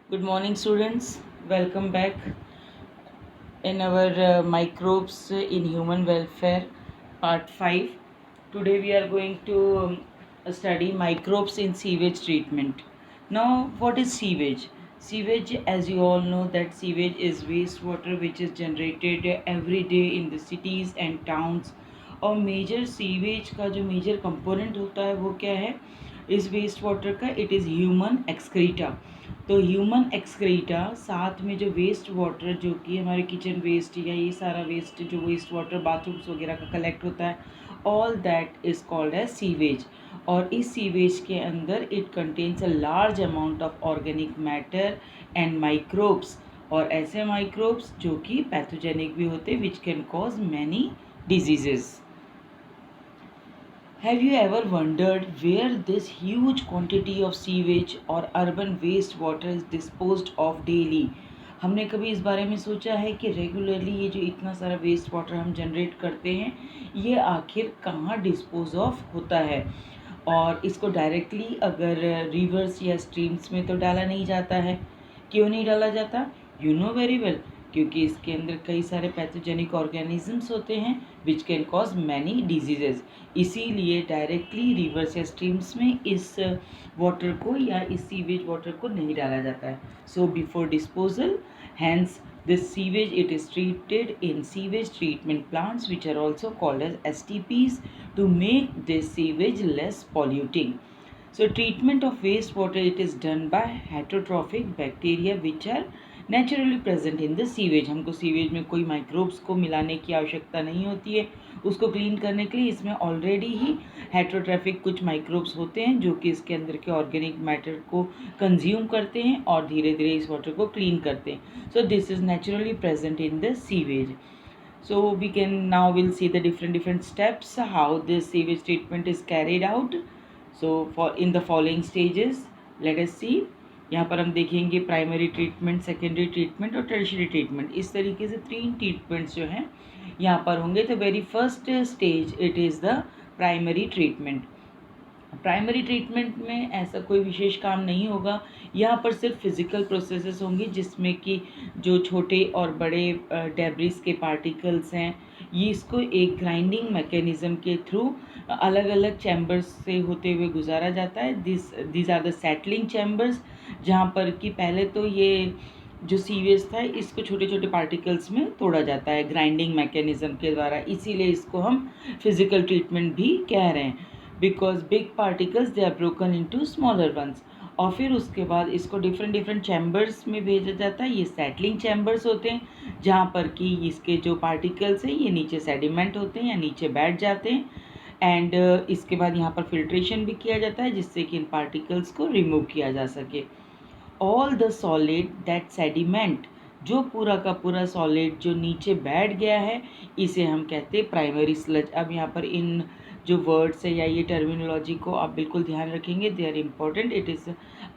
Good morning, students. Welcome back in our microbes in human welfare, part 5. Today, we are going to study microbes in sewage treatment. Now, what is sewage? Sewage, as you all know, that sewage is wastewater which is generated every day in the cities and towns. और major sewage का जो major component होता है वो क्या है इस waste water का? It is human excreta. तो ह्यूमन एक्सक्रीटा साथ में जो वेस्ट वाटर जो कि हमारे किचन वेस्ट या ये सारा वेस्ट जो वेस्ट वाटर बाथरूम्स वगैरह का कलेक्ट होता है, all that is called as sewage. और इस सीवेज के अंदर it contains a large amount of organic matter and microbes, और ऐसे माइक्रोब्स जो कि पैथोजेनिक भी होते which can cause many diseases. Have you ever wondered where this huge quantity of sewage or urban waste water is disposed of daily? हमने कभी इस बारे में सोचा है कि रेगुलरली ये जो इतना सारा वेस्ट वाटर हम जनरेट करते हैं ये आखिर कहाँ डिस्पोज ऑफ होता है? और इसको डायरेक्टली अगर रिवर्स या स्ट्रीम्स में तो डाला नहीं जाता है। क्यों नहीं डाला जाता? यू नो वेरी वेल, क्योंकि इसके अंदर कई सारे पैथोजेनिक ऑर्गेनिजम्स होते हैं विच कैन कॉज मैनी डिजीजेज। इसीलिए डायरेक्टली रिवर्स या स्ट्रीम्स में इस वाटर को या इस सीवेज वाटर को नहीं डाला जाता है। So before disposal, hence this sewage it is treated in sewage treatment plants which are also called as STPs to make this sewage less polluting. So treatment of wastewater it is done by heterotrophic bacteria which are naturally present in the sewage. हमको sewage में कोई microbes को मिलाने की आवश्यकता नहीं होती है उसको क्लीन करने के लिए। इसमें ऑलरेडी ही हेट्रोट्रैफिक कुछ माइक्रोब्स होते हैं जो कि इसके अंदर के ऑर्गेनिक मैटर को कंज्यूम करते हैं और धीरे धीरे इस वाटर को क्लीन करते हैं। So this is naturally present in the sewage. So we can now will see the different steps how this sewage treatment is carried out. So for in the following stages, let us see. यहाँ पर हम देखेंगे primary treatment, secondary treatment और tertiary treatment. इस तरीके से 3 treatments जो हैं यहाँ पर होंगे। तो very first stage it is the primary treatment. Primary treatment में ऐसा कोई विशेष काम नहीं होगा। यहाँ पर सिर्फ फिज़िकल प्रोसेसेस होंगी जिसमें कि जो छोटे और बड़े डेब्रिस के पार्टिकल्स हैं ये इसको एक ग्राइंडिंग मैकेनिज़्म के थ्रू अलग अलग चैम्बर्स से होते हुए गुजारा जाता है। This are the settling chambers, जहाँ पर कि पहले तो ये जो सीवेज था इसको छोटे छोटे पार्टिकल्स में तोड़ा जाता है ग्राइंडिंग मैकेनिज़्म के द्वारा, इसीलिए इसको हम फिज़िकल ट्रीटमेंट भी कह रहे हैं। Because big particles they are broken into smaller ones. और फिर उसके बाद इसको डिफरेंट चैम्बर्स में भेजा जाता है। ये सेटलिंग चैम्बर्स होते हैं जहाँ पर कि इसके जो पार्टिकल्स हैं ये नीचे सेडिमेंट होते हैं या नीचे बैठ जाते हैं। एंड इसके बाद यहाँ पर फिल्ट्रेशन भी किया जाता है जिससे कि इन पार्टिकल्स को रिमूव किया जा सके। All the solid that sediment, जो पूरा का पूरा सॉलिड जो नीचे बैठ गया है इसे हम कहते हैं प्राइमरी स्लज। अब यहाँ पर इन जो वर्ड्स है या ये टर्मिनोलॉजी को आप बिल्कुल ध्यान रखेंगे, they are important. It is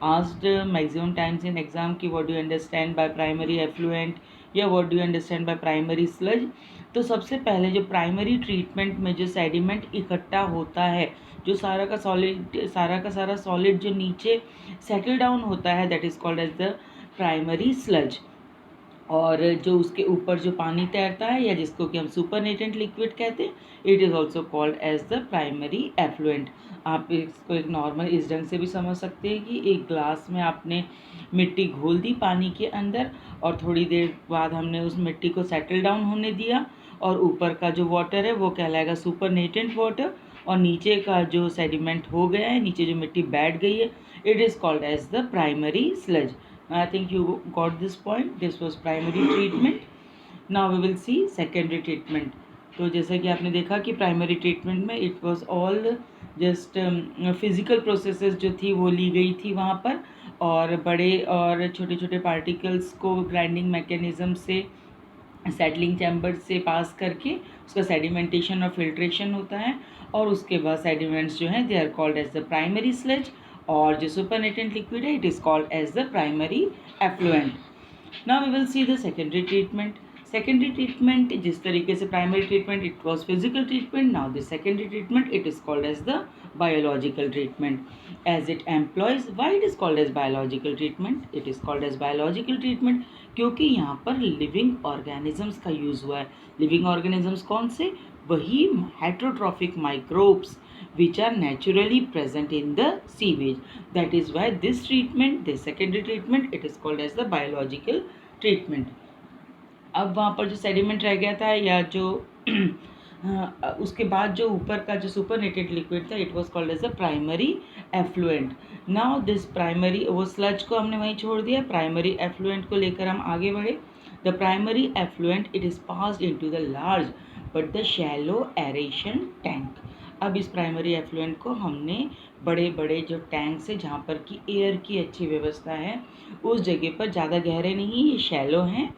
asked maximum times in exam कि what do you understand by primary effluent या what do you understand by primary sludge. तो सबसे पहले जो प्राइमरी ट्रीटमेंट में जो सेडिमेंट इकट्ठा होता है, जो सारा का सारा सॉलिड जो नीचे सेटल डाउन होता है, that is called as the primary sludge. और जो उसके ऊपर जो पानी तैरता है या जिसको कि हम सुपरनेटेंट लिक्विड कहते हैं, it is also called as the primary effluent. आप इसको एक नॉर्मल इस ढंग से भी समझ सकते हैं कि एक ग्लास में आपने मिट्टी घोल दी पानी के अंदर और थोड़ी देर बाद हमने उस मिट्टी को सेटल डाउन होने दिया और ऊपर का जो वाटर है वो कहलाएगा सुपरनेटेंट वाटर और नीचे का जो सेडिमेंट हो गया है, नीचे जो मिट्टी बैठ गई है, it is called as the primary sludge. I think you got this point. This was primary treatment. Now we will see secondary treatment. तो जैसा कि आपने देखा कि प्राइमरी ट्रीटमेंट में it was all just physical processes जो थी वो ली गई थी वहाँ पर, और बड़े और छोटे छोटे पार्टिकल्स को ग्राइंडिंग मैकेनिज़्म से सेटलिंग चैम्बर से पास करके उसका सेडिमेंटेशन और फिल्ट्रेशन होता है और उसके बाद सेडिमेंट्स जो हैं they are called as the primary sludge, और जो सुपरनेटेंट लिक्विड है it is called as the primary effluent. Now we will see the secondary treatment. Secondary treatment, जिस तरीके से primary treatment it was physical treatment, now the secondary treatment it is called as the biological treatment as it employs. Why it is called as biological treatment? It is called as biological treatment क्योंकि यहाँ पर living organisms का use हुआ है। Living organisms कौन से? वही heterotrophic microbes which are naturally present in the sewage. That is why this treatment, this secondary treatment, it is called as the biological treatment. अब वहाँ पर जो सेडिमेंट रह गया था या जो उसके बाद जो ऊपर का जो सुपरनेटेड लिक्विड था, it was called as the primary effluent. Now this primary, वो स्लज को हमने वहीं छोड़ दिया, प्राइमरी एफ्लुएंट को लेकर हम आगे बढ़े। The primary effluent it is passed into the large but the shallow aeration tank. अब इस प्राइमरी एफ्लुएंट को हमने बड़े बड़े जो टैंक्स है जहाँ पर कि एयर की अच्छी व्यवस्था है उस जगह पर, ज़्यादा गहरे नहीं, ये शैलो हैं,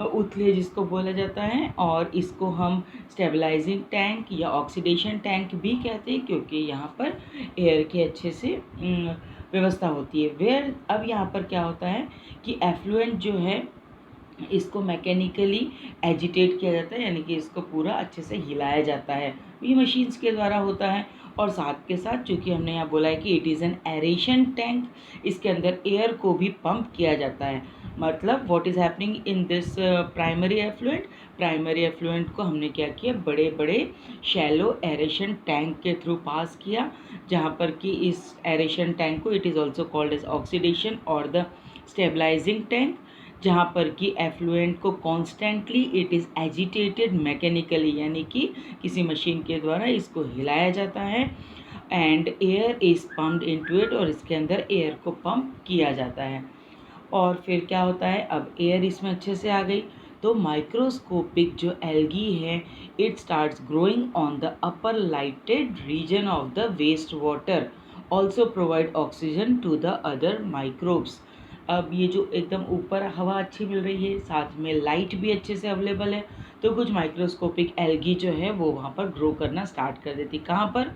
उथले जिसको बोला जाता है, और इसको हम स्टेबलाइजिंग टैंक या ऑक्सीडेशन टैंक भी कहते हैं क्योंकि यहाँ पर एयर के अच्छे से व्यवस्था होती है। वेयर अब यहाँ पर क्या होता है कि एफ्लुएंट जो है इसको मैकेनिकली एजिटेट किया जाता है, यानी कि इसको पूरा अच्छे से हिलाया जाता है, ये मशीन्स के द्वारा होता है। और साथ के साथ चूँकि हमने यहाँ बोला है कि it is an aeration tank, इसके अंदर एयर को भी पंप किया जाता है। मतलब what is happening in this primary effluent? Primary effluent को हमने क्या किया, बड़े बड़े शैलो एरेशन टैंक के थ्रू पास किया, जहाँ पर कि इस एरेशन टैंक को it is also called as oxidation और द स्टेबलाइजिंग टैंक, जहाँ पर कि एफ्लुएंट को constantly it is agitated mechanically, यानी कि किसी मशीन के द्वारा इसको हिलाया जाता है, and air is pumped into it, और इसके अंदर एयर को पंप किया जाता है। और फिर क्या होता है, अब एयर इसमें अच्छे से आ गई तो माइक्रोस्कोपिक जो एल्गी है it starts growing on the upper lighted region of the waste water, also provide oxygen to the other microbes. अब ये जो एकदम ऊपर हवा अच्छी मिल रही है, साथ में लाइट भी अच्छे से अवेलेबल है, तो कुछ माइक्रोस्कोपिक एल्गी जो है वो वहाँ पर ग्रो करना स्टार्ट कर देती। कहाँ पर?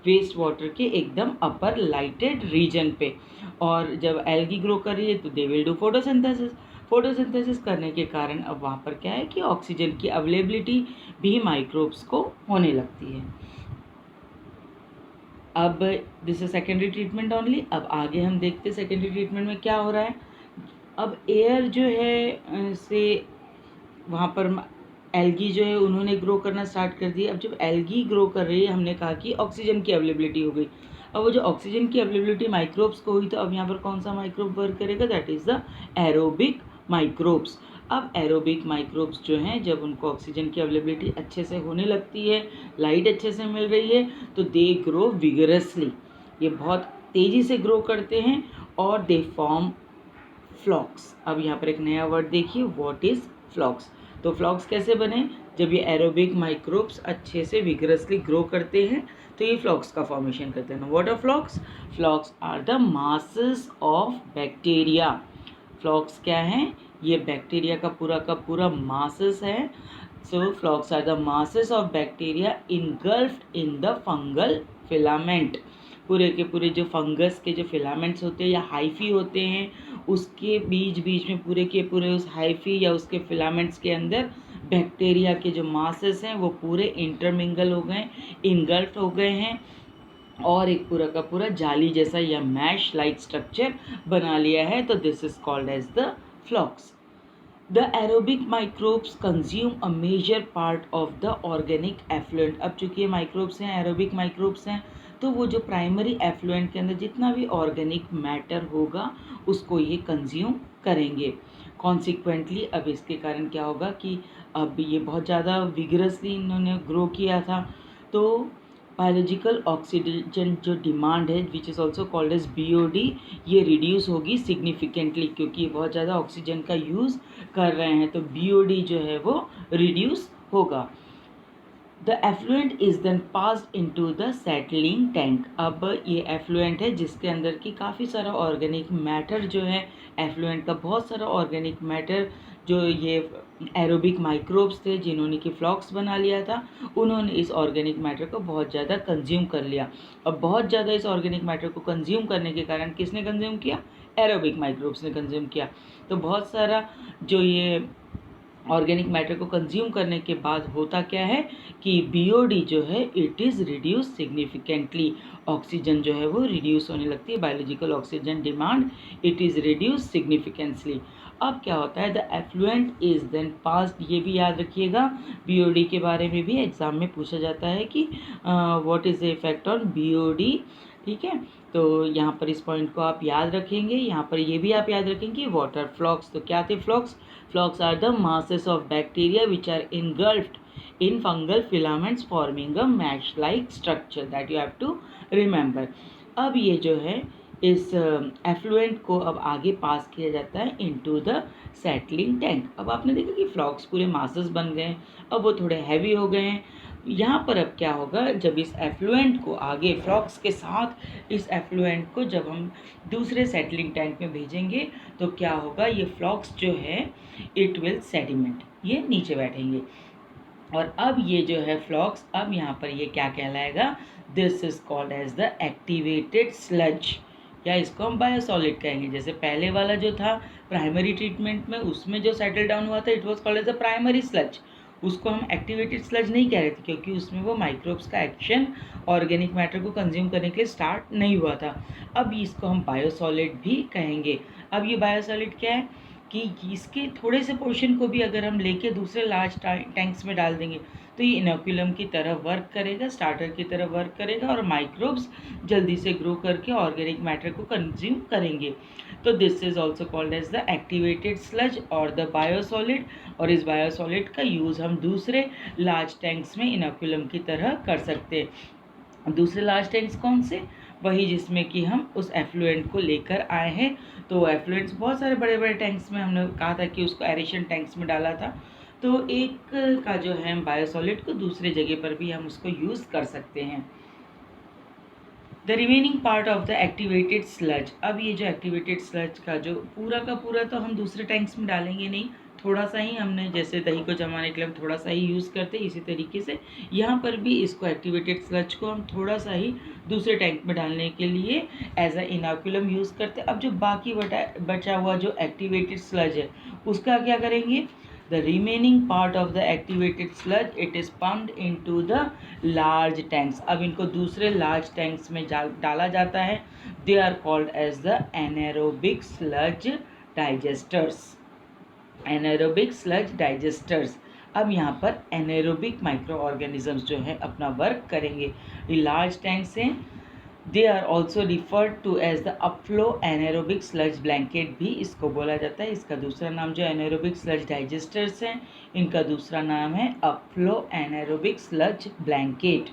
वेस्ट वाटर के एकदम अपर लाइटेड रीजन पे। और जब एल्गी ग्रो कर रही है तो they will do photosynthesis. Photosynthesis करने के कारण अब वहाँ पर क्या है कि ऑक्सीजन की अवेलेबिलिटी भी माइक्रोब्स को होने लगती है। अब this is secondary treatment only. अब आगे हम देखते हैं सेकेंडरी ट्रीटमेंट में क्या हो रहा है। अब एयर जो है से वहाँ पर एल्गी जो है उन्होंने ग्रो करना स्टार्ट कर दिया। अब जब एल्गी ग्रो कर रही है, हमने कहा कि ऑक्सीजन की अवेलेबिलिटी हो गई। अब वो जो ऑक्सीजन की अवेलेबिलिटी माइक्रोब्स को हुई, तो अब यहाँ पर कौन सा माइक्रोब वर्क करेगा? That is the aerobic microbes. अब एरोबिक माइक्रोब्स जो हैं, जब उनको ऑक्सीजन की अवेलेबिलिटी अच्छे से होने लगती है, लाइट अच्छे से मिल रही है, तो दे ग्रो विगरसली, ये बहुत तेज़ी से ग्रो करते हैं और दे फॉर्म फ्लॉक्स। अब यहाँ पर एक नया वर्ड देखिए, व्हाट इज़ फ्लॉक्स। तो फ्लॉक्स कैसे बने? जब ये एरोबिक माइक्रोब्स अच्छे से विगरसली ग्रो करते हैं तो ये फ्लॉक्स का फॉर्मेशन करते हैं। What are flocs? Flocs are the masses of bacteria. Flocs क्या हैं? ये बैक्टीरिया का पूरा मासेस है। So flocs are the masses of bacteria engulfed in the fungal filament. पूरे के पूरे जो फंगस के जो फिलामेंट्स होते हैं या हाइफी होते हैं, उसके बीच बीच में पूरे के पूरे उस हाइफी या उसके फिलामेंट्स के अंदर बैक्टीरिया के जो मासेस हैं वो पूरे इंटरमिंगल हो गए, इनगल्फ्ड हो गए हैं, और एक पूरा का पूरा जाली जैसा या मैश लाइक स्ट्रक्चर बना लिया है। तो this is called as the flocs. The aerobic microbes consume a major part of the organic effluent। अब चूंकि ये माइक्रोब्स हैं, एरोबिक माइक्रोब्स हैं, तो वो जो प्राइमरी एफ्लुएंट के अंदर जितना भी ऑर्गेनिक मैटर होगा उसको ये कंज्यूम करेंगे। कॉन्सिक्वेंटली अब इसके कारण क्या होगा कि अब ये बहुत ज़्यादा विगरसली इन्होंने ग्रो किया था, तो बायोलॉजिकल ऑक्सीजन जो डिमांड है which is also called as BOD, ये रिड्यूस होगी सिग्निफिकेंटली, क्योंकि ये बहुत ज़्यादा ऑक्सीजन का यूज़ कर रहे हैं, तो BOD जो है वो रिड्यूस होगा। The effluent is then passed into the settling tank. अब ये एफ्लुएंट है जिसके अंदर की काफ़ी सारा ऑर्गेनिक मैटर जो है, एफ्लुएंट का बहुत सारा ऑर्गेनिक मैटर जो ये एरोबिक माइक्रोब्स थे जिन्होंने कि फ्लॉक्स बना लिया था, उन्होंने इस ऑर्गेनिक मैटर को बहुत ज़्यादा कंज्यूम कर लिया। अब बहुत ज़्यादा इस ऑर्गेनिक मैटर को कंज्यूम करने के कारण किसने कंज्यूम किया? एरोबिक माइक्रोब्स ने कंज्यूम किया। तो बहुत सारा जो ये ऑर्गेनिक मैटर को कंज्यूम करने के बाद होता क्या है कि बीओडी जो है it is reduce significantly, oxygen जो है वो रिड्यूस होने लगती है, biological oxygen demand it is reduce significantly. अब क्या होता है, the effluent is then passed, ये भी याद रखिएगा, बीओडी के बारे में भी एग्जाम में पूछा जाता है कि what is the effect on BOD, ठीक है। तो यहाँ पर इस पॉइंट को आप याद रखेंगे। यहाँ पर ये भी आप याद रखेंगे वाटर फ्लॉक्स, तो क्या थे फ्लॉक्स? Flocs are the masses of bacteria which are engulfed in fungal filaments forming a mesh-like structure that you have to remember. अब ये जो है इस एफ्लुएंट को अब आगे पास किया जाता है इनटू द सेटलिंग टैंक। अब आपने देखा कि फ्लॉक्स पूरे मासेस बन गए, अब वो थोड़े हैवी हो गए हैं। यहाँ पर अब क्या होगा, जब इस एफ्लुएंट को आगे फ्लॉक्स के साथ इस एफ्लुएंट को जब हम दूसरे सेटलिंग टैंक में भेजेंगे तो क्या होगा, ये फ्लॉक्स जो है इट विल सेडिमेंट, ये नीचे बैठेंगे। और अब ये जो है फ्लॉक्स, अब यहाँ पर ये क्या कहलाएगा, this is called as the activated sludge, या इसको हम बायोसॉलिड कहेंगे। जैसे पहले वाला जो था प्राइमरी ट्रीटमेंट में, उसमें जो सेटल डाउन हुआ था it was called as the primary sludge, उसको हम एक्टिवेटेड स्लज नहीं कह रहे थे क्योंकि उसमें वो माइक्रोब्स का एक्शन ऑर्गेनिक मैटर को कंज्यूम करने के लिए स्टार्ट नहीं हुआ था। अब इसको हम बायोसॉलिड भी कहेंगे। अब ये बायोसॉलिड क्या है कि इसके थोड़े से पोर्शन को भी अगर हम लेके दूसरे लार्ज टैंक्स में डाल देंगे तो ये इनोक्यूलम की तरह वर्क करेगा, स्टार्टर की तरह वर्क करेगा और माइक्रोब्स जल्दी से ग्रो करके ऑर्गेनिक मैटर को कंज्यूम करेंगे। तो this is also called as the activated sludge और द बायोसॉलिड। और इस बायोसॉलिड का यूज़ हम दूसरे लार्ज टैंक्स में इनोक्यूलम की तरह कर सकते हैं। दूसरे लार्ज टैंक्स कौन से? वही जिसमें कि हम उस एफ्लुएंट को लेकर आए हैं। तो एफ्लुएंट्स बहुत सारे बड़े बड़े टैंक्स में, हमने कहा था कि उसको एरेशन टैंक्स में डाला था, तो एक का जो है बायोसॉलिड को दूसरे जगह पर भी हम उसको यूज़ कर सकते हैं। The remaining part of the activated sludge, अब ये जो एक्टिवेटेड स्लज का जो पूरा का पूरा तो हम दूसरे टैंक्स में डालेंगे नहीं, थोड़ा सा ही, हमने जैसे दही को जमाने के लिए हम थोड़ा सा ही यूज़ करते हैं, इसी तरीके से यहाँ पर भी इसको एक्टिवेटेड स्लज को हम थोड़ा सा ही दूसरे टैंक में डालने के लिए एज अ इनोक्यूलम यूज़ करते हैं। अब जो बाकी बचा हुआ जो एक्टिवेटेड स्लज है उसका क्या करेंगे, the remaining part of the activated sludge it is pumped into the large tanks। अब इनको दूसरे large tanks में डाला जाता है। they are called as the anaerobic sludge digesters, anaerobic sludge digesters। अब यहाँ पर एनारोबिक माइक्रो ऑर्गेनिजम्स जो है अपना वर्क करेंगे। ये लार्ज टैंक्स हैं, they are also referred to as the upflow anaerobic sludge blanket भी इसको बोला जाता है। इसका दूसरा नाम जो एनारोबिक स्लज डाइजेस्टर्स हैं, इनका दूसरा नाम है अपफ्लो एनारोबिक स्लज ब्लैंकेट।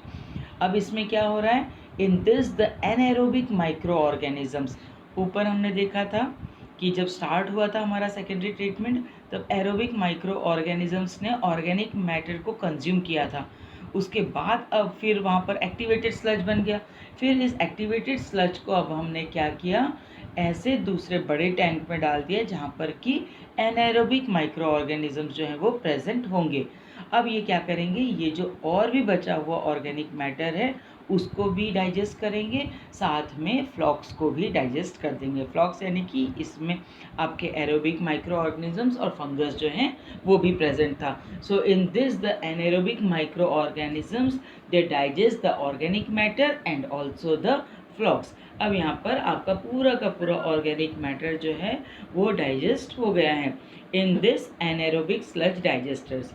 अब इसमें क्या हो रहा है, इन this the anaerobic micro organisms, ऊपर हमने देखा था कि जब स्टार्ट हुआ था हमारा सेकेंडरी ट्रीटमेंट तब एरोबिक माइक्रो ऑर्गेनिजम्स ने ऑर्गेनिक मैटर को कंज्यूम किया था। उसके बाद अब फिर वहाँ पर एक्टिवेटेड स्लज बन गया। फिर इस एक्टिवेटेड स्लज को अब हमने क्या किया, ऐसे दूसरे बड़े टैंक में डाल दिया जहाँ पर कि एनाएरोबिक माइक्रो ऑर्गेनिजम्स जो हैं वो प्रेजेंट होंगे। अब ये क्या करेंगे, ये जो और भी बचा हुआ ऑर्गेनिक मैटर है उसको भी डाइजेस्ट करेंगे, साथ में फ्लॉक्स को भी डाइजेस्ट कर देंगे। फ्लॉक्स यानी कि इसमें आपके एरोबिक माइक्रो ऑर्गेनिजम्स और फंगस जो हैं वो भी प्रेजेंट था। So in this the anaerobic microorganisms they digest the organic matter and also the flocs. अब यहाँ पर आपका पूरा का पूरा ऑर्गेनिक मैटर जो है वो डाइजेस्ट हो गया है इन दिस एनाएरोबिक स्लज डाइजेस्टर्स।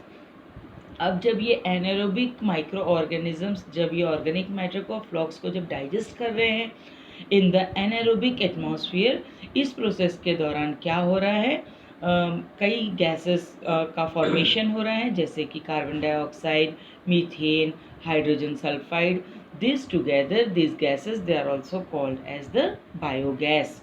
अब जब ये एनाएरोबिक माइक्रो ऑर्गेनिजम्स जब ये ऑर्गेनिक मैटर को फ्लॉक्स को जब डाइजेस्ट कर रहे हैं इन द एनाएरोबिक एटमॉस्फेयर, इस प्रोसेस के दौरान क्या हो रहा है, कई गैसेस का फॉर्मेशन हो रहा है जैसे कि carbon dioxide, methane, hydrogen sulphide. This together this gases they are also called as the biogas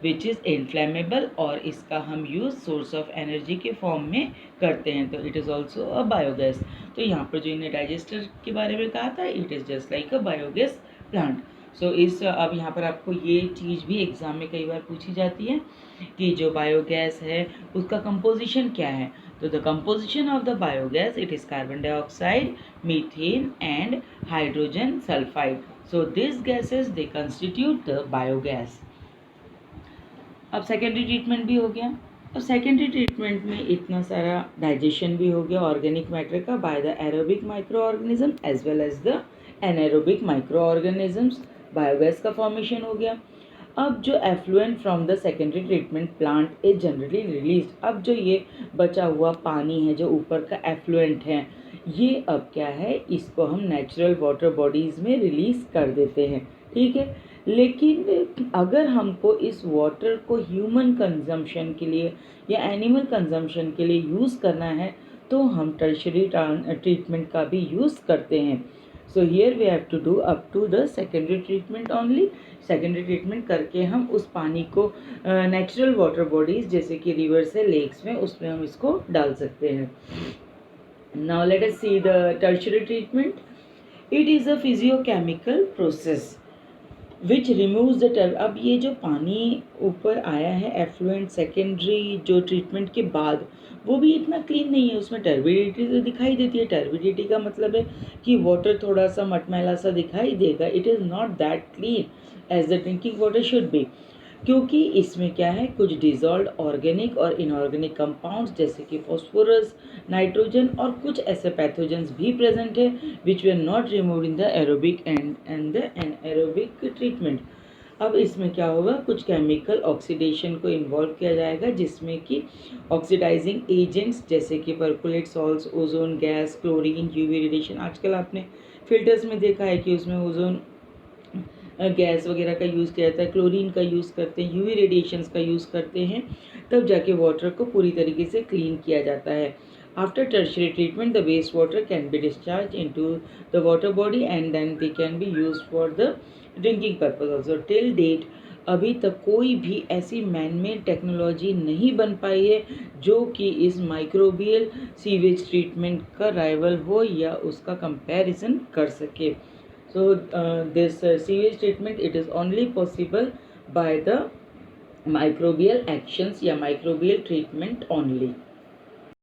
which is inflammable, और इसका हम यूज़ सोर्स ऑफ एनर्जी के फॉर्म में करते हैं, तो it is also a biogas. तो यहाँ पर जो इन्हें डाइजेस्टर के बारे में कहा था, it is just like a biogas plant. So इस अब यहाँ पर आपको ये चीज़ भी एग्ज़ाम में कई बार पूछी जाती है कि जो बायोगैस है उसका कंपोजिशन क्या है। तो the composition of the biogas it is carbon dioxide, methane and hydrogen sulphide. So this gases they constitute the biogas. अब सेकेंडरी ट्रीटमेंट भी हो गया। अब सेकेंडरी ट्रीटमेंट में इतना सारा डाइजेशन भी हो गया ऑर्गेनिक मैटर का by the aerobic micro organism as well as the anaerobic micro organisms, biogas का फॉर्मेशन हो गया। अब जो effluent from the secondary treatment plant is generally release, अब जो ये बचा हुआ पानी है जो ऊपर का एफ्लुएंट है, ये अब क्या है, इसको हम नेचुरल वाटर बॉडीज़ में रिलीज़ कर देते हैं, ठीक है। लेकिन अगर हमको इस वाटर को ह्यूमन कंजम्पशन के लिए या एनिमल कंजम्पशन के लिए यूज़ करना है तो हम टर्शरी ट्रीटमेंट का भी यूज़ करते हैं। So here we have to do up to the secondary treatment only. Secondary treatment करके हम उस पानी को नेचुरल वाटर बॉडीज़ जैसे कि रिवर्स है, लेक्स में, उसमें हम इसको डाल सकते हैं। Now let us see the tertiary treatment. It is a physiochemical process which removes the अब ये जो पानी ऊपर आया है एफ्लुएंट सेकेंडरी जो ट्रीटमेंट के बाद, वो भी इतना क्लीन नहीं है, उसमें टर्बिडिटी तो दिखाई देती है। टर्बिडिटी का मतलब है कि वाटर थोड़ा सा मटमैला सा दिखाई देगा। It is not that clean as the drinking water should be, क्योंकि इसमें क्या है, कुछ डिजॉल्व ऑर्गेनिक और इनऑर्गेनिक कंपाउंड्स जैसे कि फॉस्फोरस, नाइट्रोजन और कुछ ऐसे पैथोजेंस भी प्रेजेंट है which we not remove in the aerobic and the anaerobic treatment. अब इसमें क्या होगा, कुछ केमिकल ऑक्सीडेशन को इन्वॉल्व किया जाएगा जिसमें कि ऑक्सीडाइजिंग एजेंट्स जैसे कि percolate salts, ozone gas, chlorine, UV radiation. आजकल आपने फिल्टर्स में देखा है कि उसमें ओजोन गैस वगैरह का यूज़ किया जाता है, क्लोरीन का यूज़ करते हैं, यूवी रेडिएशंस का यूज़ करते हैं, तब जाके वाटर को पूरी तरीके से क्लीन किया जाता है। After tertiary treatment the waste water can be discharge into the water body and then they can be use for the drinking purpose also. Till date अभी तक कोई भी ऐसी मैनमेड टेक्नोलॉजी नहीं बन पाई है जो कि इस माइक्रोबियल सीवेज ट्रीटमेंट का राइवल हो या उसका कंपैरिजन कर सके। So this sewage treatment, it is only possible by the microbial actions या microbial treatment only.